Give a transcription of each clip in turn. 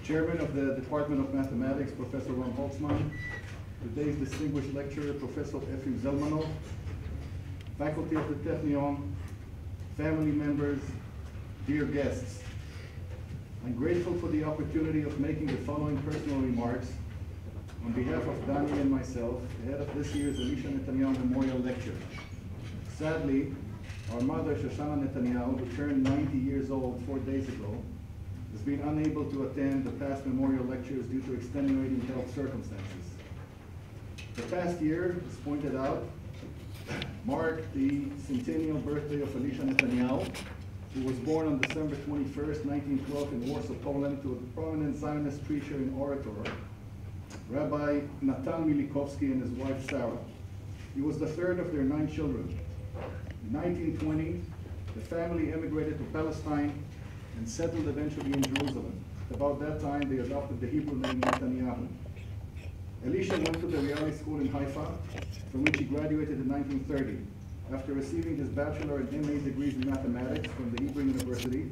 Chairman of the Department of Mathematics, Professor Ron Holtzman, today's distinguished lecturer, Professor Efim Zelmanov, faculty of the Technion, family members, dear guests. I'm grateful for the opportunity of making the following personal remarks on behalf of Dani and myself ahead of this year's Elisha Netanyahu Memorial Lecture. Sadly, our mother, Shoshana Netanyahu, who turned 90 years old 4 days ago, has been unable to attend the past memorial lectures due to extenuating health circumstances. The past year, as pointed out, marked the centennial birthday of Elisha Netanyahu, who was born on December 21st, 1912 in Warsaw, Poland, to a prominent Zionist preacher and orator, Rabbi Natan Milikovsky and his wife Sarah. He was the third of their 9 children. In 1920, the family emigrated to Palestine and settled eventually in Jerusalem. About that time, they adopted the Hebrew name Netanyahu. Elisha went to the Reali School in Haifa, from which he graduated in 1930. After receiving his bachelor and MA degrees in mathematics from the Hebrew University,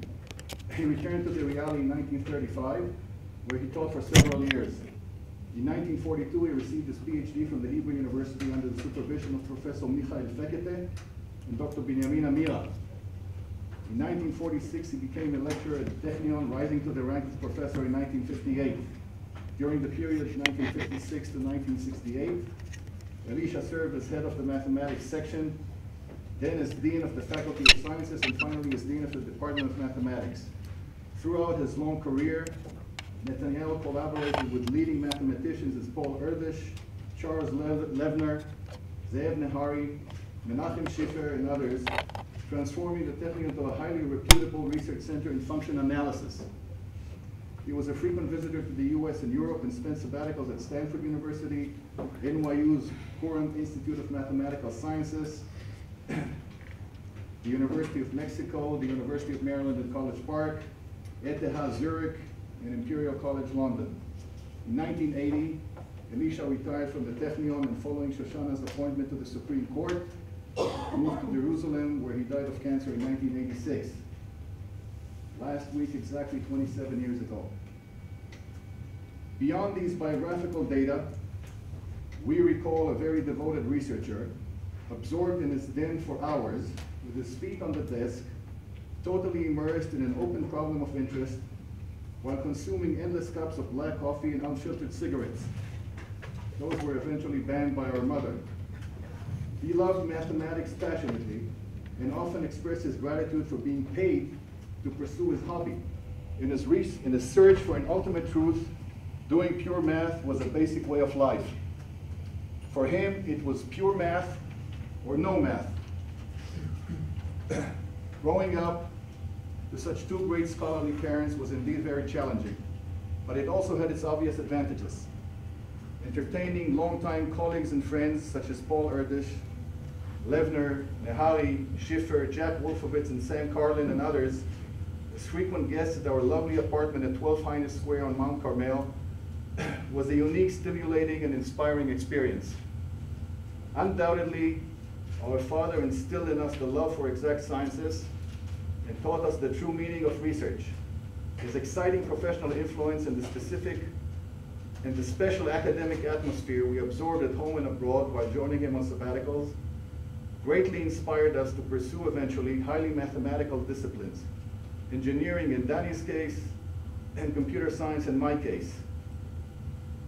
he returned to the Reali in 1935, where he taught for several years. In 1942, he received his PhD from the Hebrew University under the supervision of Professor Michael Fekete and Dr. Binyamin Amira. In 1946, he became a lecturer at Technion, rising to the rank of professor in 1958. During the period 1956 to 1968, Elisha served as head of the mathematics section, then as dean of the Faculty of Sciences, and finally as dean of the Department of Mathematics. Throughout his long career, Netanyahu collaborated with leading mathematicians as Paul Erdős, Charles Levner, Zeev Nehari, Menachem Schiffer, and others, transforming the Technion into a highly reputable research center in function analysis. He was a frequent visitor to the US and Europe and spent sabbaticals at Stanford University, NYU's Courant Institute of Mathematical Sciences, the University of Mexico, the University of Maryland at College Park, ETH Zurich, and Imperial College London. In 1980, Elisha retired from the Technion and following Shoshana's appointment to the Supreme Court, moved to Jerusalem, where he died of cancer in 1986. Last week, exactly 27 years ago. Beyond these biographical data, we recall a very devoted researcher, absorbed in his den for hours, with his feet on the desk, totally immersed in an open problem of interest, while consuming endless cups of black coffee and unfiltered cigarettes. Those were eventually banned by our mother. He loved mathematics passionately and often expressed his gratitude for being paid to pursue his hobby. In his search for an ultimate truth, doing pure math was a basic way of life. For him, it was pure math or no math. Growing up to such 2 great scholarly parents was indeed very challenging, but it also had its obvious advantages. Entertaining longtime colleagues and friends such as Paul Erdős, Levner, Nehari, Schiffer, Jack Wolfowitz, and Sam Carlin, and others, as frequent guests at our lovely apartment at 12 Highness Square on Mount Carmel, was a unique, stimulating, and inspiring experience. Undoubtedly, our father instilled in us the love for exact sciences and taught us the true meaning of research. His exciting professional influence and the special academic atmosphere we absorbed at home and abroad while joining him on sabbaticals greatly inspired us to pursue eventually highly mathematical disciplines, engineering in Dani's case, and computer science in my case.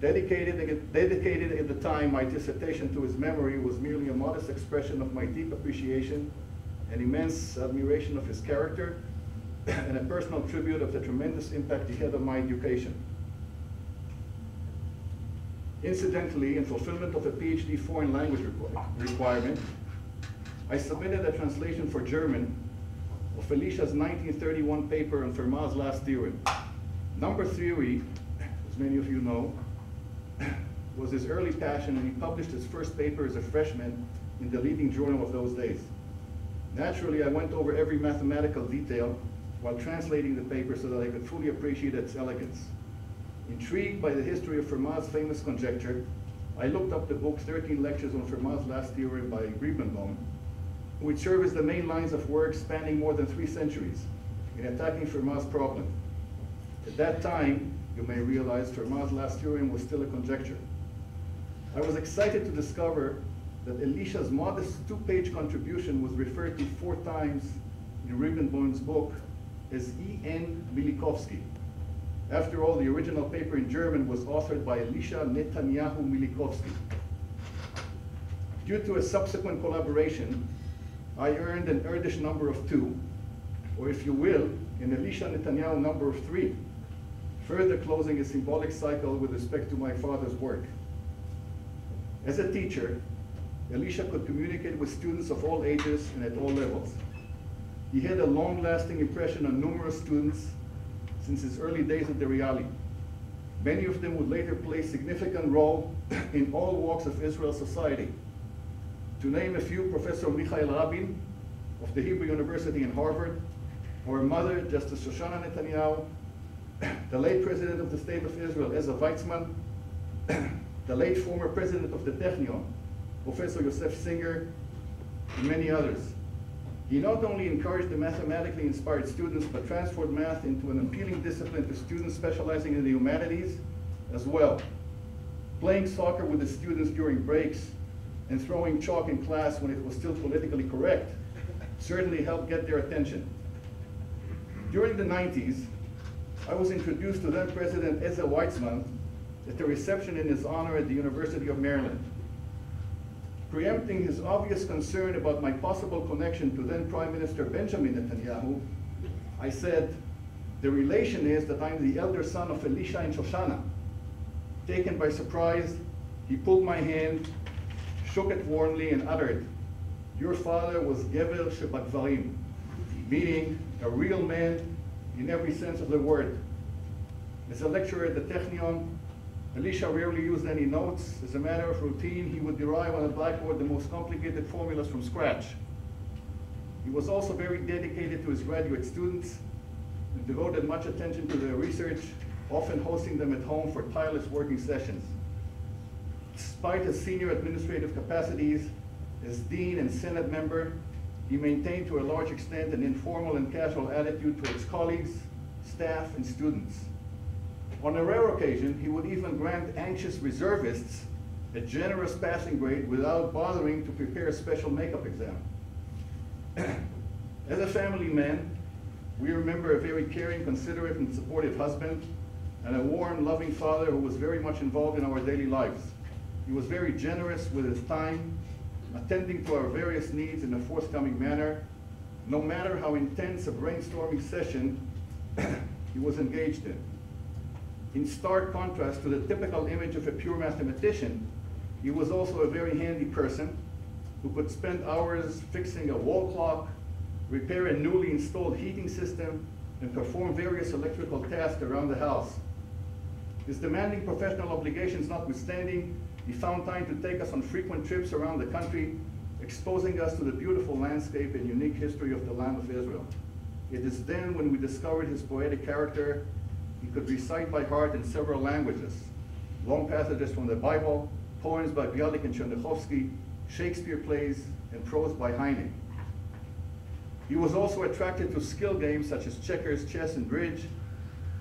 Dedicated at the time, my dissertation to his memory was merely a modest expression of my deep appreciation and immense admiration of his character, and a personal tribute of the tremendous impact he had on my education. Incidentally, in fulfillment of a PhD foreign language requirement, I submitted a translation for German of Elisha's 1931 paper on Fermat's last theorem. Number theory, as many of you know, was his early passion, and he published his first paper as a freshman in the leading journal of those days. Naturally, I went over every mathematical detail while translating the paper so that I could fully appreciate its elegance. Intrigued by the history of Fermat's famous conjecture, I looked up the book 13 Lectures on Fermat's Last Theorem by Griebenbaum, which serve as the main lines of work spanning more than 3 centuries in attacking Fermat's problem. At that time, you may realize Fermat's last theorem was still a conjecture. I was excited to discover that Elisha's modest 2-page contribution was referred to 4 times in Ribbenboim's book as E.N. Milikowski. After all, the original paper in German was authored by Elisha Netanyahu Milikowski. Due to a subsequent collaboration, I earned an Erdish number of 2, or if you will, an Elisha Netanyahu number of 3, further closing a symbolic cycle with respect to my father's work. As a teacher, Elisha could communicate with students of all ages and at all levels. He had a long-lasting impression on numerous students since his early days at the Reali. Many of them would later play a significant role in all walks of Israel's society. To name a few, Professor Michael Rabin of the Hebrew University in Harvard, our mother, Justice Shoshana Netanyahu, the late President of the State of Israel, Ezra Weizmann, the late former President of the Technion, Professor Yosef Singer, and many others. He not only encouraged the mathematically inspired students, but transformed math into an appealing discipline to students specializing in the humanities as well. Playing soccer with the students during breaks and throwing chalk in class when it was still politically correct certainly helped get their attention. During the 90s, I was introduced to then President Ezra Weizmann at a reception in his honor at the University of Maryland. Preempting his obvious concern about my possible connection to then Prime Minister Benjamin Netanyahu, I said, the relation is that I'm the elder son of Elisha and Shoshana. Taken by surprise, he pulled my hand, shook it warmly, and uttered, your father was Gever Shebadvarim, meaning a real man in every sense of the word. As a lecturer at the Technion, Elisha rarely used any notes. As a matter of routine, he would derive on a blackboard the most complicated formulas from scratch. He was also very dedicated to his graduate students and devoted much attention to their research, often hosting them at home for tireless working sessions. Despite his senior administrative capacities, as dean and Senate member, he maintained to a large extent an informal and casual attitude towards colleagues, staff, and students. On a rare occasion, he would even grant anxious reservists a generous passing grade without bothering to prepare a special makeup exam. As a family man, we remember a very caring, considerate, and supportive husband, and a warm, loving father who was very much involved in our daily lives. He was very generous with his time, attending to our various needs in a forthcoming manner, no matter how intense a brainstorming session he was engaged in. In stark contrast to the typical image of a pure mathematician, he was also a very handy person who could spend hours fixing a wall clock, repair a newly installed heating system, and perform various electrical tasks around the house. His demanding professional obligations notwithstanding, he found time to take us on frequent trips around the country, exposing us to the beautiful landscape and unique history of the land of Israel. It is then when we discovered his poetic character. He could recite by heart in several languages, long passages from the Bible, poems by Bialik and Chernyakhovsky, Shakespeare plays, and prose by Heine. He was also attracted to skill games such as checkers, chess, and bridge,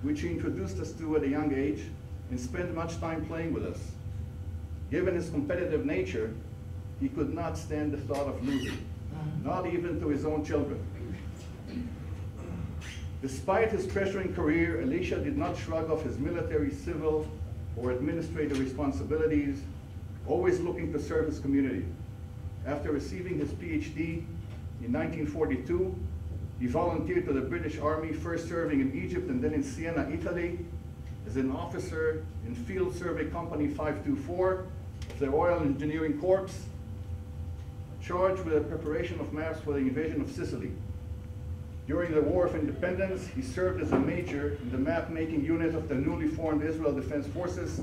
which he introduced us to at a young age and spent much time playing with us. Given his competitive nature, he could not stand the thought of losing, not even to his own children. Despite his pressuring career, Elisha did not shrug off his military, civil, or administrative responsibilities, always looking to serve his community. After receiving his PhD in 1942, he volunteered to the British Army, first serving in Egypt and then in Siena, Italy, as an officer in Field Survey Company 524 of the Royal Engineering Corps, charged with the preparation of maps for the invasion of Sicily. During the War of Independence, he served as a major in the map-making unit of the newly formed Israel Defense Forces,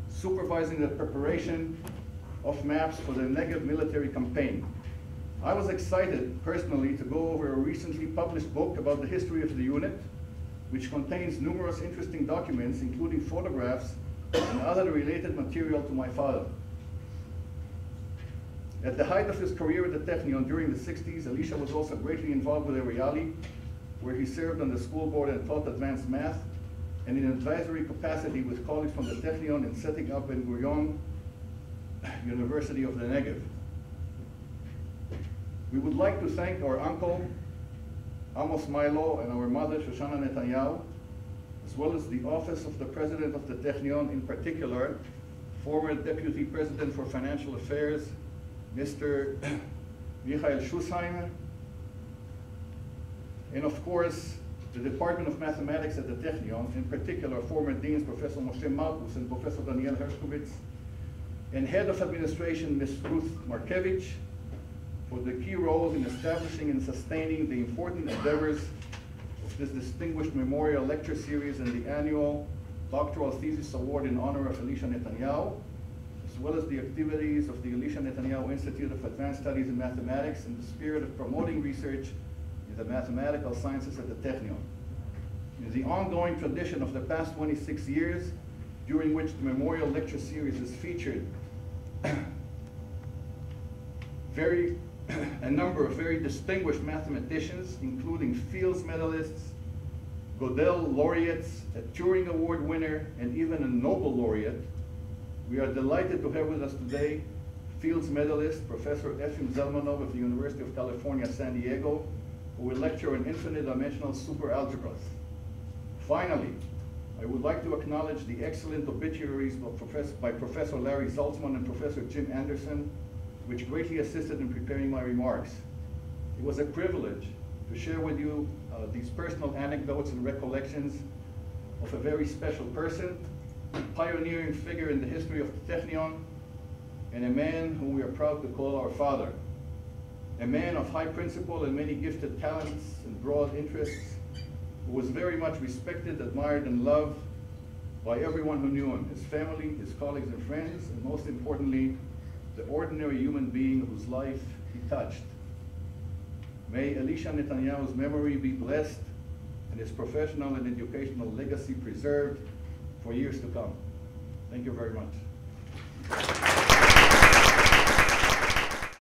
supervising the preparation of maps for the Negev military campaign. I was excited, personally, to go over a recently published book about the history of the unit, which contains numerous interesting documents, including photographs and other related material to my father. At the height of his career at the Technion during the 60s, Elisha was also greatly involved with the Reali, where he served on the school board and taught advanced math. and in advisory capacity with colleagues from the Technion in setting up Ben-Gurion University of the Negev. We would like to thank our uncle, Amos Milo, and our mother, Shoshana Netanyahu, as well as the office of the president of the Technion, in particular, former Deputy President for Financial Affairs, Mr. Michael Schusheimer, and of course, the Department of Mathematics at the Technion, in particular, former deans, Professor Moshe Markus and Professor Daniel Hershkovitz, and Head of Administration, Ms. Ruth Markevich, for the key roles in establishing and sustaining the important endeavors of this distinguished memorial lecture series and the annual doctoral thesis award in honor of Elisha Netanyahu, as well as the activities of the Elisha Netanyahu Institute of Advanced Studies in Mathematics in the spirit of promoting research in the mathematical sciences at the Technion. It is the ongoing tradition of the past 26 years, during which the memorial lecture series is featured a number of very distinguished mathematicians, including Fields medalists, Gödel laureates, a Turing Award winner, and even a Nobel laureate. We are delighted to have with us today Fields medalist, Professor Efim Zelmanov of the University of California, San Diego, who will lecture on infinite-dimensional superalgebras. Finally, I would like to acknowledge the excellent obituaries by Professor Larry Saltzman and Professor Jim Anderson, which greatly assisted in preparing my remarks. It was a privilege to share with you these personal anecdotes and recollections of a very special person, a pioneering figure in the history of the Technion, and a man whom we are proud to call our father. A man of high principle and many gifted talents and broad interests, who was very much respected, admired, and loved by everyone who knew him, his family, his colleagues and friends, and most importantly, the ordinary human being whose life he touched. May Elisha Netanyahu's memory be blessed and his professional and educational legacy preserved for years to come. Thank you very much.